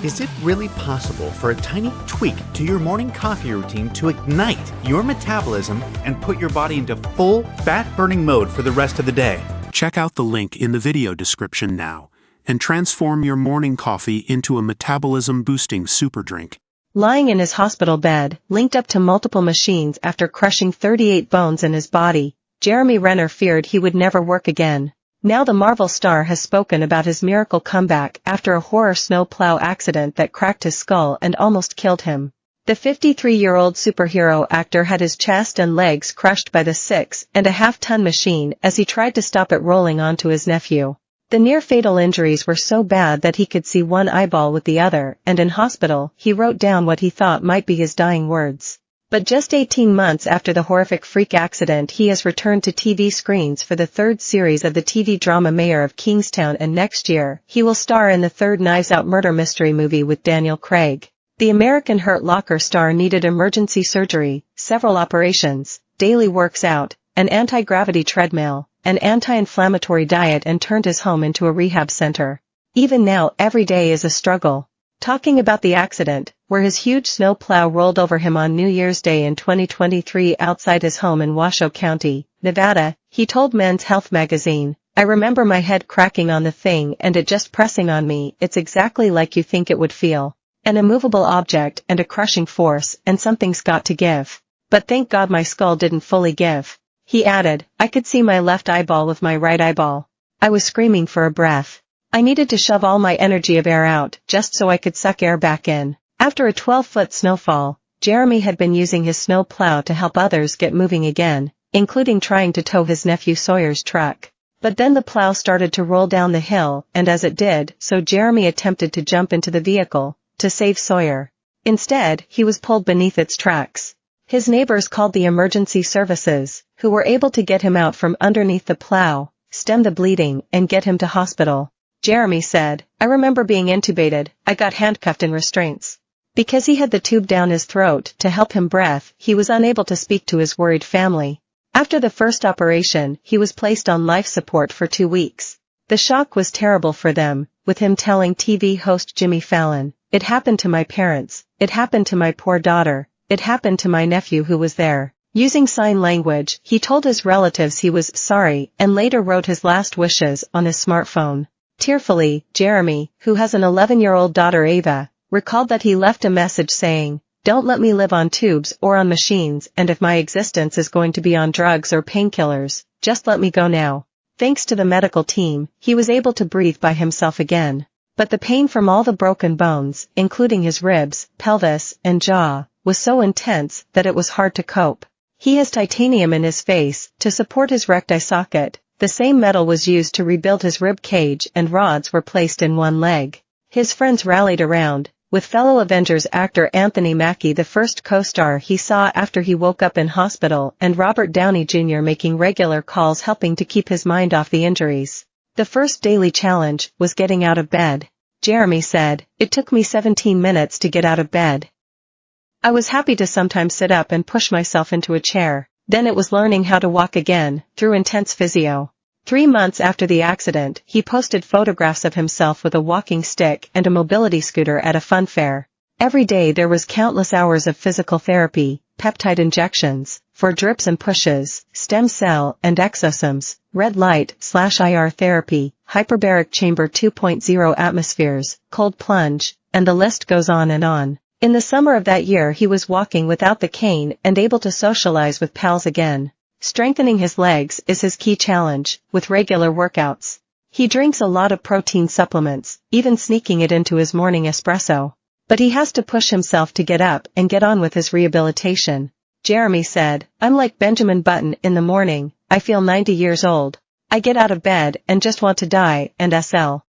Is it really possible for a tiny tweak to your morning coffee routine to ignite your metabolism and put your body into full fat-burning mode for the rest of the day? Check out the link in the video description now and transform your morning coffee into a metabolism-boosting super drink. Lying in his hospital bed, linked up to multiple machines after crushing 38 bones in his body, Jeremy Renner feared he would never work again. Now the Marvel star has spoken about his miracle comeback after a horror snowplow accident that cracked his skull and almost killed him. The 53-year-old superhero actor had his chest and legs crushed by the 6.5-ton machine as he tried to stop it rolling onto his nephew. The near-fatal injuries were so bad that he could see one eyeball with the other, and in hospital, he wrote down what he thought might be his dying words. But just 18 months after the horrific freak accident, he has returned to TV screens for the third series of the TV drama Mayor of Kingstown, and next year, he will star in the third Knives Out murder mystery movie with Daniel Craig. The American Hurt Locker star needed emergency surgery, several operations, daily works out, an anti-gravity treadmill, an anti-inflammatory diet, and turned his home into a rehab center. Even now, every day is a struggle. Talking about the accident, where his huge snowplow rolled over him on New Year's Day in 2023 outside his home in Washoe County, Nevada, he told Men's Health magazine, "I remember my head cracking on the thing and it just pressing on me. It's exactly like you think it would feel. An immovable object and a crushing force, and something's got to give. But thank God my skull didn't fully give." He added, "I could see my left eyeball with my right eyeball. I was screaming for a breath. I needed to shove all my energy of air out just so I could suck air back in." After a 12-foot snowfall, Jeremy had been using his snow plow to help others get moving again, including trying to tow his nephew Sawyer's truck. But then the plow started to roll down the hill, and as it did so, Jeremy attempted to jump into the vehicle to save Sawyer. Instead, he was pulled beneath its tracks. His neighbors called the emergency services, who were able to get him out from underneath the plow, stem the bleeding, and get him to hospital. Jeremy said, "I remember being intubated. I got handcuffed in restraints. Because he had the tube down his throat to help him breathe, he was unable to speak to his worried family. After the first operation, he was placed on life support for 2 weeks. The shock was terrible for them, with him telling TV host Jimmy Fallon, 'It happened to my parents. It happened to my poor daughter. It happened to my nephew who was there.' Using sign language, he told his relatives he was sorry and later wrote his last wishes on his smartphone. Tearfully, Jeremy, who has an 11-year-old daughter Ava, recalled that he left a message saying, 'Don't let me live on tubes or on machines, and if my existence is going to be on drugs or painkillers, just let me go now.' Thanks to the medical team, he was able to breathe by himself again. But the pain from all the broken bones, including his ribs, pelvis, and jaw, was so intense that it was hard to cope. He has titanium in his face to support his recti socket. The same metal was used to rebuild his rib cage, and rods were placed in one leg. His friends rallied around, with fellow Avengers actor Anthony Mackie, the first co-star he saw after he woke up in hospital, and Robert Downey Jr. making regular calls helping to keep his mind off the injuries. The first daily challenge was getting out of bed. Jeremy said, "It took me 17 minutes to get out of bed. I was happy to sometimes sit up and push myself into a chair. Then it was learning how to walk again, through intense physio." 3 months after the accident, he posted photographs of himself with a walking stick and a mobility scooter at a fun fair. Every day there was countless hours of physical therapy, peptide injections, for drips and pushes, stem cell and exosomes, red light/IR therapy, hyperbaric chamber 2.0 atmospheres, cold plunge, and the list goes on and on. In the summer of that year he was walking without the cane and able to socialize with pals again. Strengthening his legs is his key challenge, with regular workouts. He drinks a lot of protein supplements, even sneaking it into his morning espresso. But he has to push himself to get up and get on with his rehabilitation. Jeremy said, "I'm like Benjamin Button in the morning. I feel 90 years old. I get out of bed and just want to die and SL."